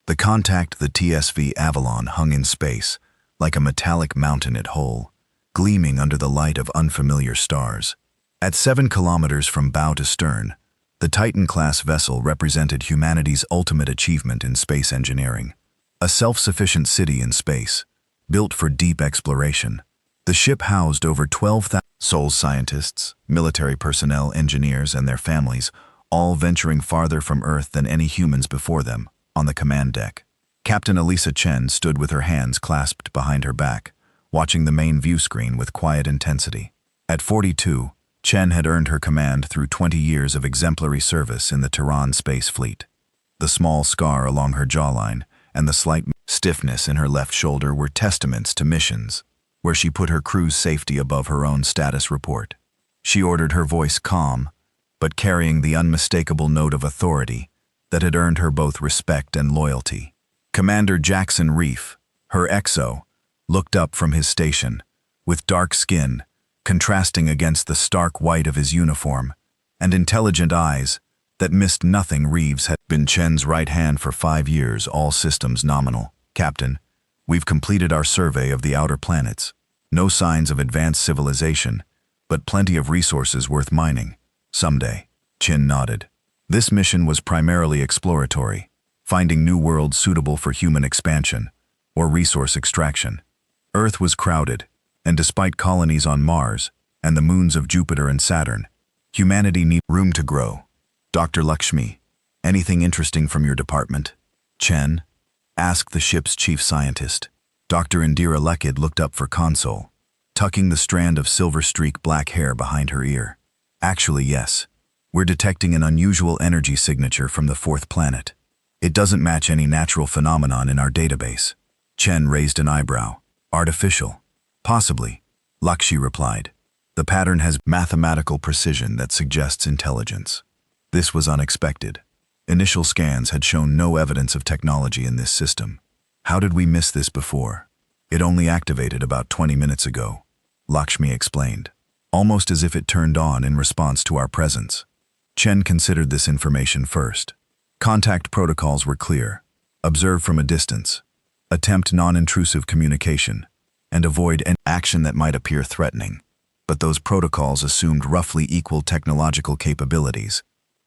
The contact, the TSV Avalon, hung in space, like a metallic mountain at Hull, gleaming under the light of unfamiliar stars. At 7 kilometers from bow to stern, the Titan-class vessel represented humanity's ultimate achievement in space engineering. A self-sufficient city in space, built for deep exploration. The ship housed over 12,000 Sol scientists, military personnel, engineers, and their families, all venturing farther from Earth than any humans before them, on the command deck. Captain Elisa Chen stood with her hands clasped behind her back, watching the main view screen with quiet intensity. At 42, Chen had earned her command through 20 years of exemplary service in the Tehran Space Fleet. The small scar along her jawline and the slight stiffness in her left shoulder were testaments to missions, where she put her crew's safety above her own status report. She ordered, her voice calm, but carrying the unmistakable note of authority that had earned her both respect and loyalty. Commander Jackson Reef, her XO, looked up from his station, with dark skin, contrasting against the stark white of his uniform, and intelligent eyes that missed nothing. Reeves had been Chen's right hand for 5 years, all systems nominal. Captain, we've completed our survey of the outer planets. No signs of advanced civilization, but plenty of resources worth mining. Someday. Chen nodded. This mission was primarily exploratory, finding new worlds suitable for human expansion or resource extraction. Earth was crowded, and despite colonies on Mars and the moons of Jupiter and Saturn, humanity needed room to grow. Dr. Lakshmi, anything interesting from your department? Chen asked the ship's chief scientist. Dr. Indira Lekid looked up for console, tucking the strand of silver-streak black hair behind her ear. Actually, yes. We're detecting an unusual energy signature from the 4th planet. It doesn't match any natural phenomenon in our database. Chen raised an eyebrow. Artificial? Possibly, Lakshmi replied. The pattern has mathematical precision that suggests intelligence. This was unexpected. Initial scans had shown no evidence of technology in this system. How did we miss this before? It only activated about 20 minutes ago, Lakshmi explained, almost as if it turned on in response to our presence. Chen considered this information first. Contact protocols were clear. Observe from a distance. Attempt non-intrusive communication. And avoid any action that might appear threatening. But those protocols assumed roughly equal technological capabilities.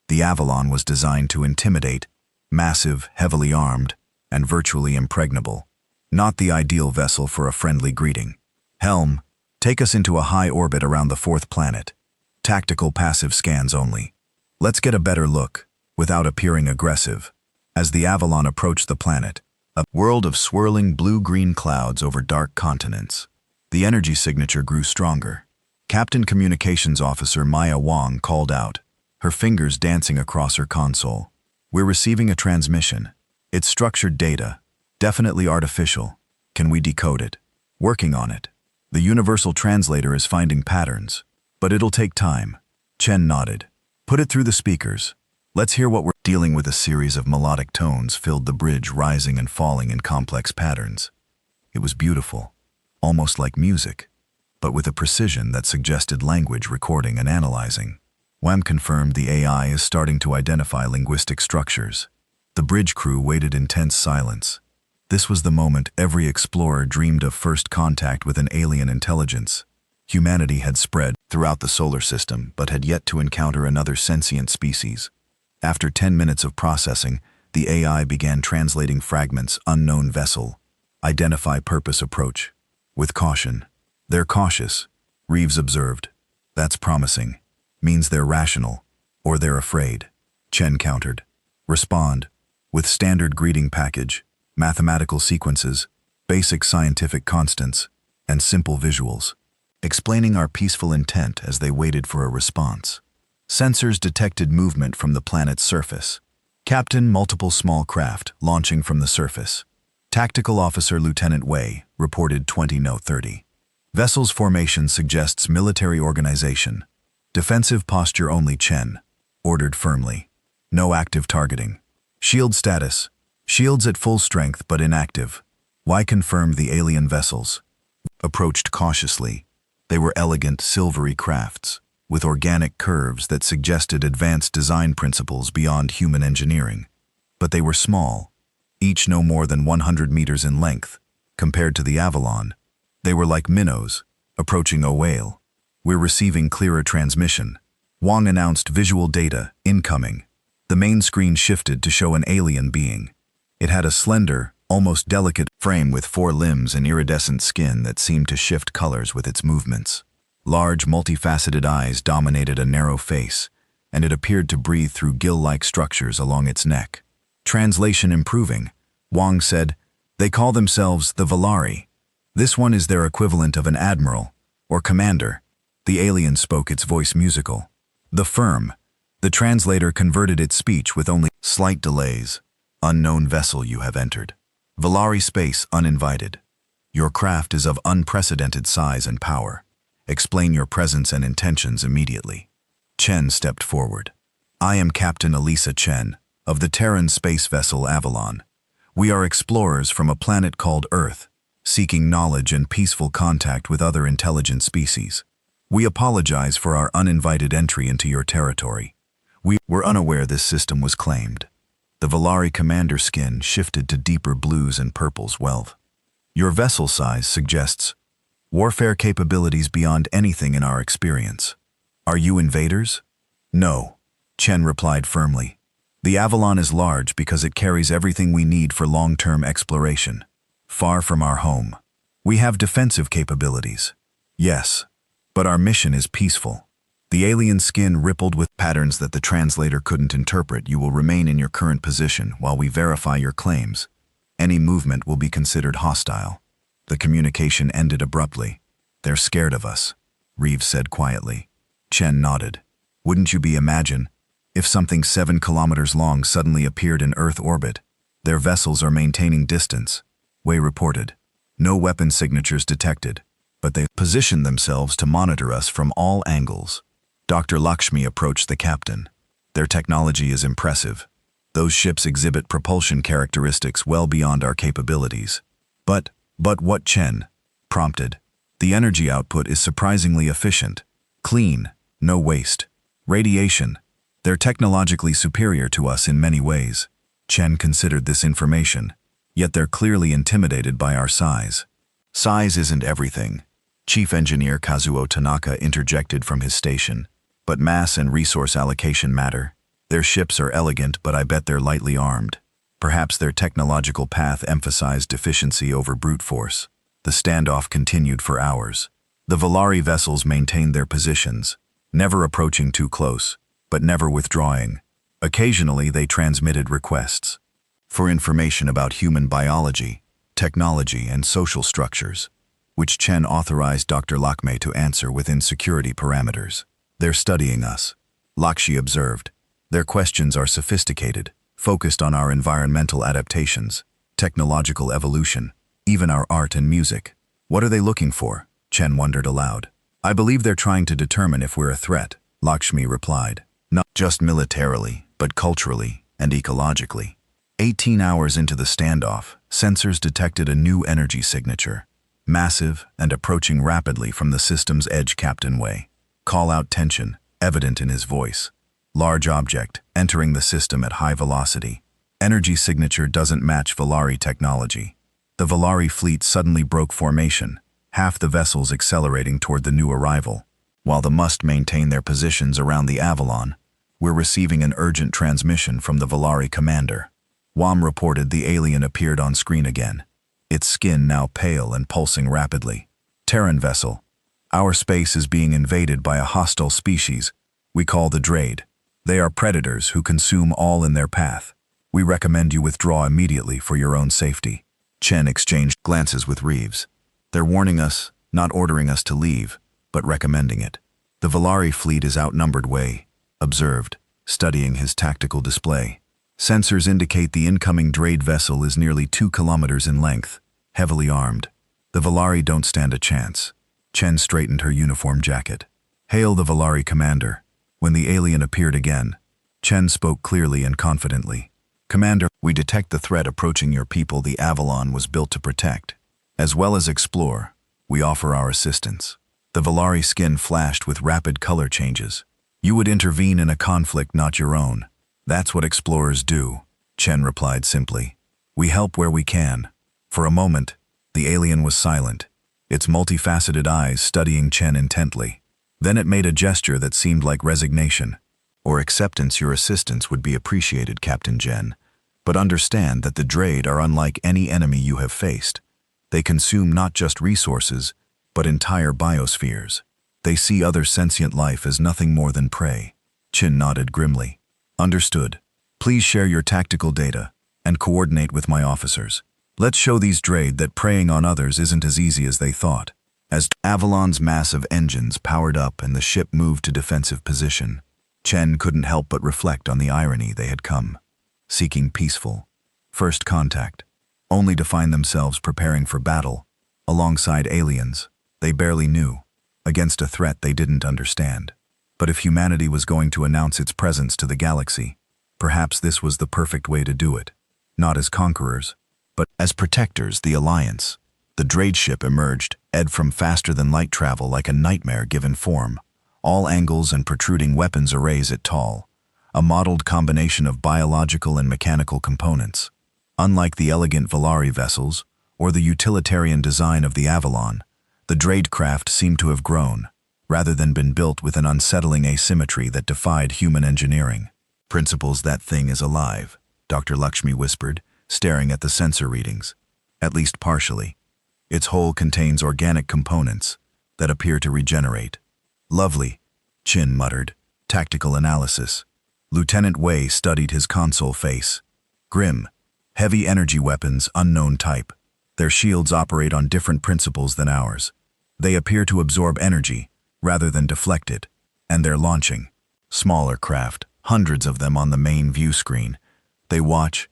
The Avalon was designed to intimidate, massive, heavily armed, and virtually impregnable. Not the ideal vessel for a friendly greeting. Helm, take us into a high orbit around the 4th planet. Tactical passive scans only. Let's get a better look, without appearing aggressive. As the Avalon approached the planet, a world of swirling blue-green clouds over dark continents. The energy signature grew stronger. Captain Communications Officer Maya Wang called out, her fingers dancing across her console. We're receiving a transmission. It's structured data, definitely artificial. Can we decode it? Working on it. The universal translator is finding patterns, but it'll take time. Chen nodded. Put it through the speakers. Let's hear what we're dealing with. A series of melodic tones filled the bridge, rising and falling in complex patterns. It was beautiful, almost like music, but with a precision that suggested language recording and analyzing. Wham confirmed the AI is starting to identify linguistic structures. The bridge crew waited in tense silence. This was the moment every explorer dreamed of: first contact with an alien intelligence. Humanity had spread throughout the solar system, but had yet to encounter another sentient species. After 10 minutes of processing, the AI began translating fragments: unknown vessel, identify purpose, approach. With caution. They're cautious, Reeves observed. That's promising. Means they're rational, or they're afraid. Chen countered. Respond. With standard greeting package, mathematical sequences, basic scientific constants, and simple visuals, explaining our peaceful intent as they waited for a response. Sensors detected movement from the planet's surface. Captain, multiple small craft launching from the surface. Tactical Officer Lieutenant Wei reported 20:30. Vessel's formation suggests military organization. Defensive posture only. Chen ordered firmly. No active targeting. Shield status. Shields at full strength but inactive. Why confirm the alien vessels? Approached cautiously. They were elegant, silvery crafts, with organic curves that suggested advanced design principles beyond human engineering. But they were small, each no more than 100 meters in length. Compared to the Avalon, they were like minnows, approaching a whale. We're receiving clearer transmission. Wang announced visual data, incoming. The main screen shifted to show an alien being. It had a slender, almost delicate frame with 4 limbs and iridescent skin that seemed to shift colors with its movements. Large, multifaceted eyes dominated a narrow face, and it appeared to breathe through gill-like structures along its neck. Translation improving, Wang said, "They call themselves the Valari. This one is their equivalent of an admiral, or commander." The alien spoke, its voice musical. "The firm." The translator converted its speech with only slight delays. "Unknown vessel you have entered. Valari space uninvited. Your craft is of unprecedented size and power. Explain your presence and intentions immediately." Chen stepped forward. "I am Captain Elisa Chen, of the Terran space vessel Avalon. We are explorers from a planet called Earth, seeking knowledge and peaceful contact with other intelligent species. We apologize for our uninvited entry into your territory. We were unaware this system was claimed." The Valari commander skin shifted to deeper blues and purples. "Well, your vessel size suggests warfare capabilities beyond anything in our experience. Are you invaders?" "No," Chen replied firmly. "The Avalon is large because it carries everything we need for long-term exploration. Far from our home. We have defensive capabilities. Yes, but our mission is peaceful." The alien skin rippled with patterns that the translator couldn't interpret. "You will remain in your current position while we verify your claims. Any movement will be considered hostile." The communication ended abruptly. "They're scared of us," Reeves said quietly. Chen nodded. "Wouldn't you imagine if something 7 kilometers long suddenly appeared in Earth orbit? Their vessels are maintaining distance," Wei reported. "No weapon signatures detected, but they position themselves to monitor us from all angles." Dr. Lakshmi approached the captain. "Their technology is impressive. Those ships exhibit propulsion characteristics well beyond our capabilities." But what?" Chen prompted. "The energy output is surprisingly efficient. Clean, no waste. Radiation. They're technologically superior to us in many ways." Chen considered this information. "Yet they're clearly intimidated by our size." "Size isn't everything," Chief Engineer Kazuo Tanaka interjected from his station. "But mass and resource allocation matter. Their ships are elegant, but I bet they're lightly armed. Perhaps their technological path emphasized efficiency over brute force." The standoff continued for hours. The Valari vessels maintained their positions, never approaching too close, but never withdrawing. Occasionally they transmitted requests for information about human biology, technology, and social structures, which Chen authorized Dr. Lakme to answer within security parameters. "They're studying us," Lakshi observed. "Their questions are sophisticated, focused on our environmental adaptations, technological evolution, even our art and music." "What are they looking for?" Chen wondered aloud. "I believe they're trying to determine if we're a threat," Lakshmi replied. "Not just militarily, but culturally and ecologically." 18 hours into the standoff, sensors detected a new energy signature, massive and approaching rapidly from the system's edge. Captain Wei. Call out tension, evident in his voice. Large object, entering the system at high velocity. Energy signature doesn't match Valari technology. The Valari fleet suddenly broke formation, half the vessels accelerating toward the new arrival. While they must maintain their positions around the Avalon, we're receiving an urgent transmission from the Valari commander. Wam reported the alien appeared on screen again, its skin now pale and pulsing rapidly. "Terran vessel. Our space is being invaded by a hostile species we call the Drade. They are predators who consume all in their path. We recommend you withdraw immediately for your own safety." Chen exchanged glances with Reeves. "They're warning us, not ordering us to leave, but recommending it." "The Valari fleet is outnumbered," Wei observed, studying his tactical display. "Sensors indicate the incoming Drade vessel is nearly 2 kilometers in length, heavily armed. The Valari don't stand a chance." Chen straightened her uniform jacket. "Hail the Valari commander." When the alien appeared again, Chen spoke clearly and confidently. "Commander, we detect the threat approaching your people the Avalon was built to protect. As well as explore, we offer our assistance." The Valari skin flashed with rapid color changes. "You would intervene in a conflict not your own. That's what explorers do," Chen replied simply. We help where we can. For a moment, the alien was silent, its multifaceted eyes studying Chen intently. Then it made a gesture that seemed like resignation. Or acceptance. Your assistance would be appreciated, Captain Jen. But understand that the Drade are unlike any enemy you have faced. They consume not just resources, but entire biospheres. They see other sentient life as nothing more than prey. Chin nodded grimly. Understood. Please share your tactical data and coordinate with my officers. Let's show these Drade that preying on others isn't as easy as they thought. As Avalon's massive engines powered up and the ship moved to defensive position, Chen couldn't help but reflect on the irony they had come, seeking peaceful first contact, only to find themselves preparing for battle alongside aliens they barely knew, against a threat they didn't understand. But if humanity was going to announce its presence to the galaxy, perhaps this was the perfect way to do it, not as conquerors, but as protectors. The Alliance. The Drade ship emerged, from faster-than-light travel like a nightmare given form, all angles and protruding weapons arrays it tall, a modeled combination of biological and mechanical components. Unlike the elegant Valari vessels or the utilitarian design of the Avalon, the Drade craft seemed to have grown, rather than been built with an unsettling asymmetry that defied human engineering. Principles. That thing is alive, Dr. Lakshmi whispered, staring at the sensor readings. At least partially. Its hull contains organic components that appear to regenerate. Lovely, Chin muttered. Tactical analysis. Lieutenant Wei studied his console face. Grim. Heavy energy weapons, unknown type. Their shields operate on different principles than ours. They appear to absorb energy, rather than deflect it, and they're launching. Smaller craft, hundreds of them on the main view screen. They watched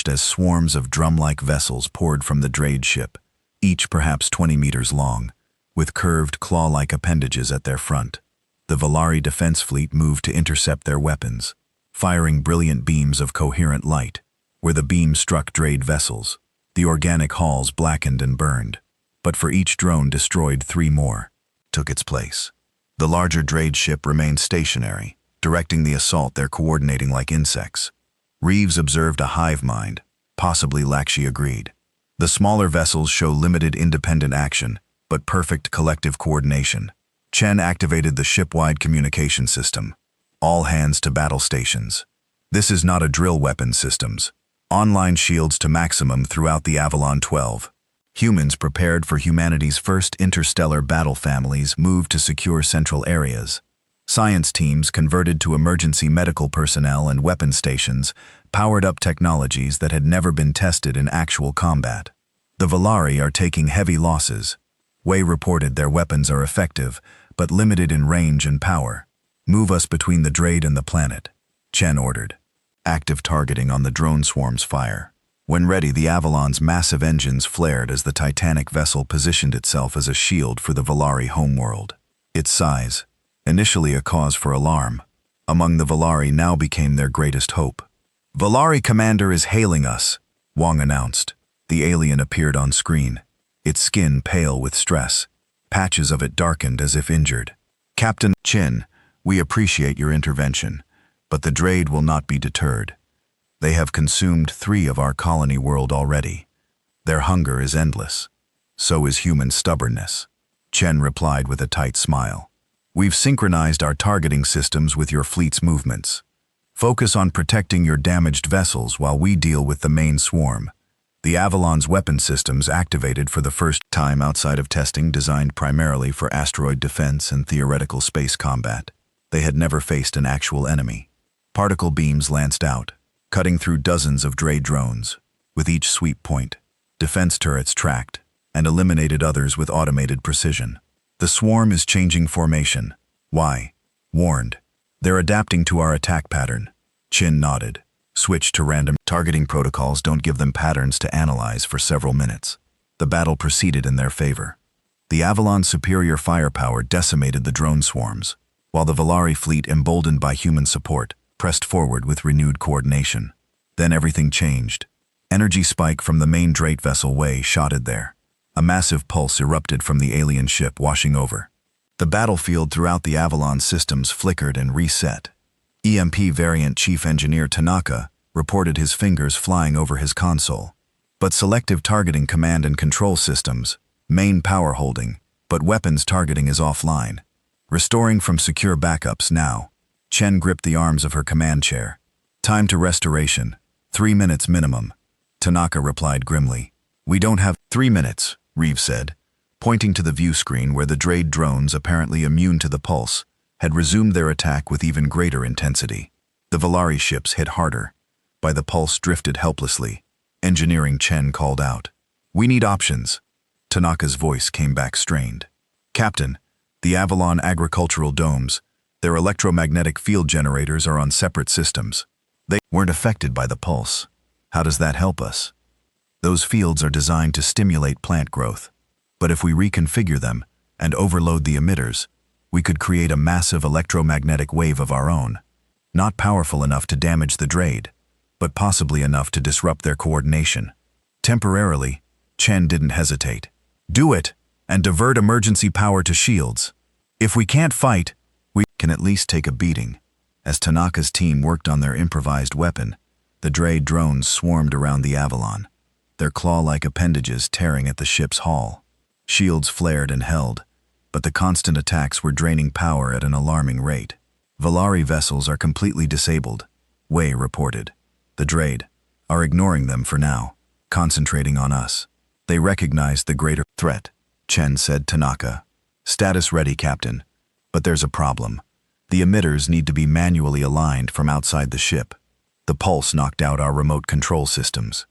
as swarms of drum-like vessels poured from the Drade ship, each perhaps 20 meters long, with curved claw-like appendages at their front. The Valari defense fleet moved to intercept their weapons, firing brilliant beams of coherent light. Where the beam struck Drade vessels, the organic hulls blackened and burned. But for each drone destroyed, 3 more took its place. The larger Drade ship remained stationary, directing the assault. They're coordinating like insects. Reeves observed a hive mind. Possibly, Lakshmi agreed. The smaller vessels show limited independent action, but perfect collective coordination. Chen activated the ship-wide communication system. All hands to battle stations. This is not a drill weapon systems. Online shields to maximum throughout the Avalon 12. Humans prepared for humanity's first interstellar battle. Families moved to secure central areas. Science teams converted to emergency medical personnel, and weapon stations powered up technologies that had never been tested in actual combat. The Valari are taking heavy losses. Wei reported their weapons are effective, but limited in range and power. Move us between the Drade and the planet, Chen ordered. Active targeting on the drone swarms. Fire. When ready, the Avalon's massive engines flared as the Titanic vessel positioned itself as a shield for the Valari homeworld. Its size, initially a cause for alarm, among the Valari now became their greatest hope. Valari commander is hailing us, Wang announced. The alien appeared on screen, its skin pale with stress. Patches of it darkened as if injured. Captain Chin, we appreciate your intervention, but the Drade will not be deterred. They have consumed 3 of our colony world already. Their hunger is endless. So is human stubbornness. Chen replied with a tight smile. We've synchronized our targeting systems with your fleet's movements. Focus on protecting your damaged vessels while we deal with the main swarm. The Avalon's weapon systems activated for the first time outside of testing, designed primarily for asteroid defense and theoretical space combat. They had never faced an actual enemy. Particle beams lanced out, cutting through dozens of Drade drones. With each sweep point, defense turrets tracked and eliminated others with automated precision. The swarm is changing formation. Why? Warned. They're adapting to our attack pattern. Chin nodded. Switch to random targeting protocols. Don't give them patterns to analyze for several minutes. The battle proceeded in their favor. The Avalon's superior firepower decimated the drone swarms, while the Valari fleet, emboldened by human support, pressed forward with renewed coordination. Then everything changed. Energy spike from the main Drade vessel Wei shotted there. A massive pulse erupted from the alien ship, washing over. The battlefield throughout the Avalon systems flickered and reset. EMP variant Chief Engineer Tanaka, reported his fingers flying over his console. But selective targeting command and control systems, main power holding, but weapons targeting is offline. Restoring from secure backups now. Chen gripped the arms of her command chair. Time to restoration. 3 minutes minimum. Tanaka replied grimly. We don't have 3 minutes, Reeves said, pointing to the view screen where the Drade drones, apparently immune to the pulse, had resumed their attack with even greater intensity. The Valari ships hit harder. By the pulse drifted helplessly. Engineering Chen called out. We need options. Tanaka's voice came back strained. Captain, the Avalon agricultural domes, their electromagnetic field generators are on separate systems. They weren't affected by the pulse. How does that help us? Those fields are designed to stimulate plant growth. But if we reconfigure them and overload the emitters, we could create a massive electromagnetic wave of our own. Not powerful enough to damage the Drade, but possibly enough to disrupt their coordination. Temporarily, Chen didn't hesitate. Do it, and divert emergency power to shields. If we can't fight, we can at least take a beating. As Tanaka's team worked on their improvised weapon, the Drade drones swarmed around the Avalon, their claw-like appendages tearing at the ship's hull. Shields flared and held, but the constant attacks were draining power at an alarming rate. Valari vessels are completely disabled, Wei reported. The Drade are ignoring them for now, concentrating on us. They recognized the greater threat, Chen said to Tanaka. Status ready, Captain. But there's a problem. The emitters need to be manually aligned from outside the ship. The pulse knocked out our remote control systems.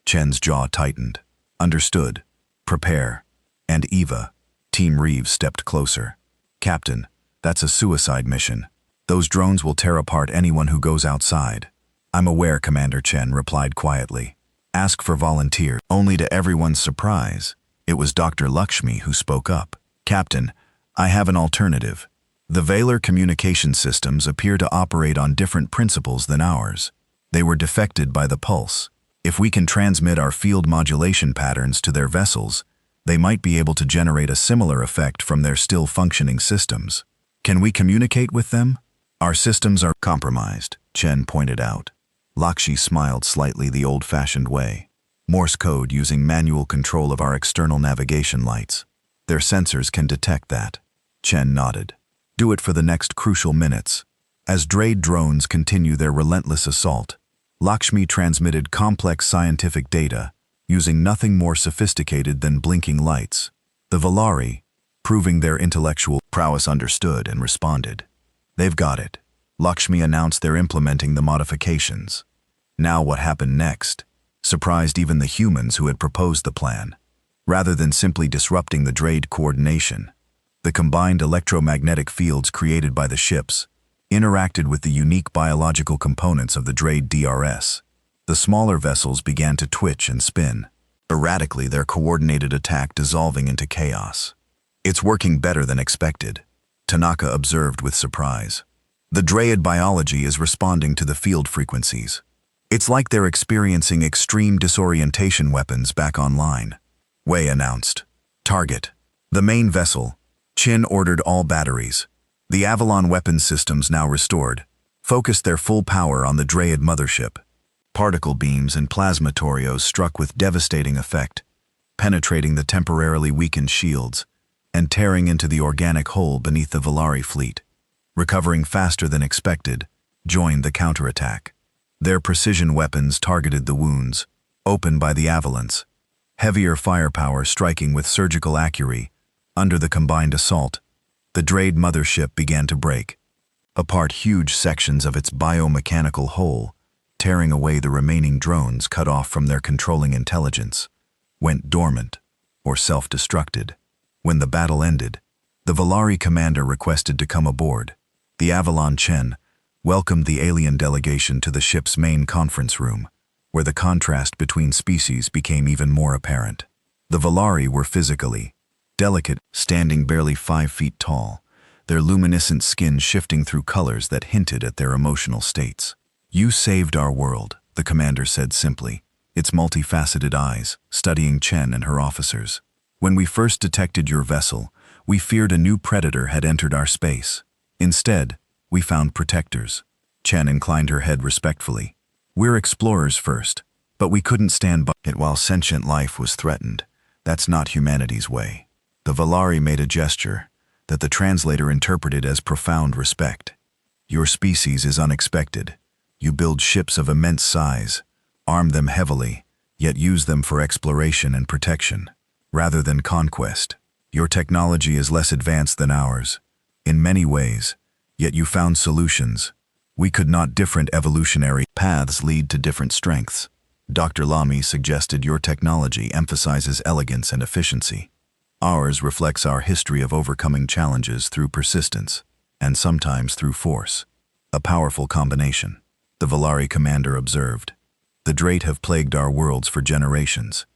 Chen's jaw tightened. Understood. Prepare. And Eva. Team Reeves stepped closer. Captain, that's a suicide mission. Those drones will tear apart anyone who goes outside. I'm aware, Commander Chen replied quietly. Ask for volunteers. Only to everyone's surprise, it was Dr. Lakshmi who spoke up. Captain, I have an alternative. The Valor communication systems appear to operate on different principles than ours. They were defected by the pulse. If we can transmit our field modulation patterns to their vessels, they might be able to generate a similar effect from their still functioning systems. Can we communicate with them? Our systems are compromised, Chen pointed out. Lakshmi smiled slightly the old-fashioned way. Morse code using manual control of our external navigation lights. Their sensors can detect that. Chen nodded. Do it for the next crucial minutes. As Drade drones continue their relentless assault, Lakshmi transmitted complex scientific data, using nothing more sophisticated than blinking lights. The Valari, proving their intellectual prowess, understood and responded. They've got it. Lakshmi announced they're implementing the modifications. Now what happened next surprised even the humans who had proposed the plan. Rather than simply disrupting the Drade coordination, the combined electromagnetic fields created by the ships interacted with the unique biological components of the Drade DRS. The smaller vessels began to twitch and spin, erratically, their coordinated attack dissolving into chaos. It's working better than expected, Tanaka observed with surprise. The Drade biology is responding to the field frequencies. It's like they're experiencing extreme disorientation. Weapons back online, Wei announced. Target. The main vessel. Chin ordered all batteries. The Avalon weapons systems now restored focused their full power on the Drade mothership. Particle beams and plasmatorios struck with devastating effect, penetrating the temporarily weakened shields and tearing into the organic hole beneath the Valari fleet. Recovering faster than expected, joined the counterattack. Their precision weapons targeted the wounds, opened by the Avalons, heavier firepower striking with surgical accuracy. Under the combined assault, the Drade mothership began to break apart huge sections of its biomechanical hull, tearing away the remaining drones cut off from their controlling intelligence, went dormant or self-destructed. When the battle ended, the Valari commander requested to come aboard. The Avalon Chen welcomed the alien delegation to the ship's main conference room, where the contrast between species became even more apparent. The Valari were physically delicate, standing barely 5 feet tall, their luminescent skin shifting through colors that hinted at their emotional states. You saved our world, the commander said simply, its multifaceted eyes studying Chen and her officers. When we first detected your vessel, we feared a new predator had entered our space. Instead, we found protectors. Chen inclined her head respectfully. We're explorers first, but we couldn't stand by it while sentient life was threatened. That's not humanity's way. The Valari made a gesture that the translator interpreted as profound respect. Your species is unexpected. You build ships of immense size, arm them heavily, yet use them for exploration and protection, rather than conquest. Your technology is less advanced than ours, in many ways, yet you found solutions. We could not. Different evolutionary paths lead to different strengths. Dr. Lamy suggested your technology emphasizes elegance and efficiency. Ours reflects our history of overcoming challenges through persistence, and sometimes through force. A powerful combination, the Valari commander observed. The Drate have plagued our worlds for generations.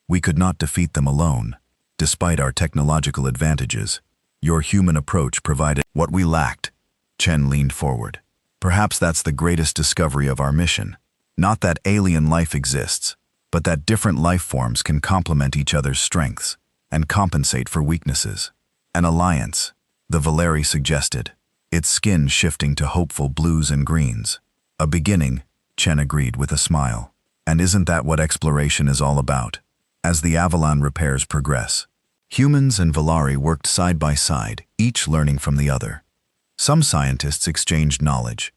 We could not defeat them alone. Despite our technological advantages, your human approach provided what we lacked. Chen leaned forward. Perhaps that's the greatest discovery of our mission. Not that alien life exists, but that different life forms can complement each other's strengths and compensate for weaknesses. An alliance, the Valari suggested, its skin shifting to hopeful blues and greens. A beginning, Chen agreed with a smile. And isn't that what exploration is all about? As the Avalon repairs progress, humans and Valari worked side by side, each learning from the other. Some scientists exchanged knowledge.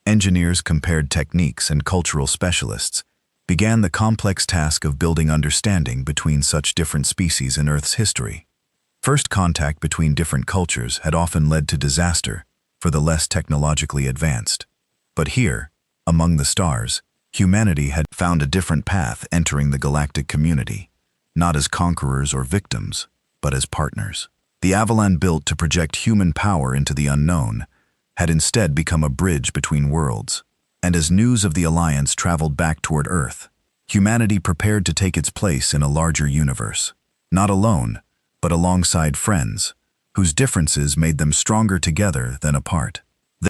Engineers compared techniques, and cultural specialists began the complex task of building understanding between such different species in Earth's history. First contact between different cultures had often led to disaster for the less technologically advanced. But here, among the stars, humanity had found a different path, entering the galactic community, not as conquerors or victims, but as partners. The Avalon, built to project human power into the unknown, had instead become a bridge between worlds. And as news of the Alliance traveled back toward Earth, humanity prepared to take its place in a larger universe. Not alone, but alongside friends, whose differences made them stronger together than apart.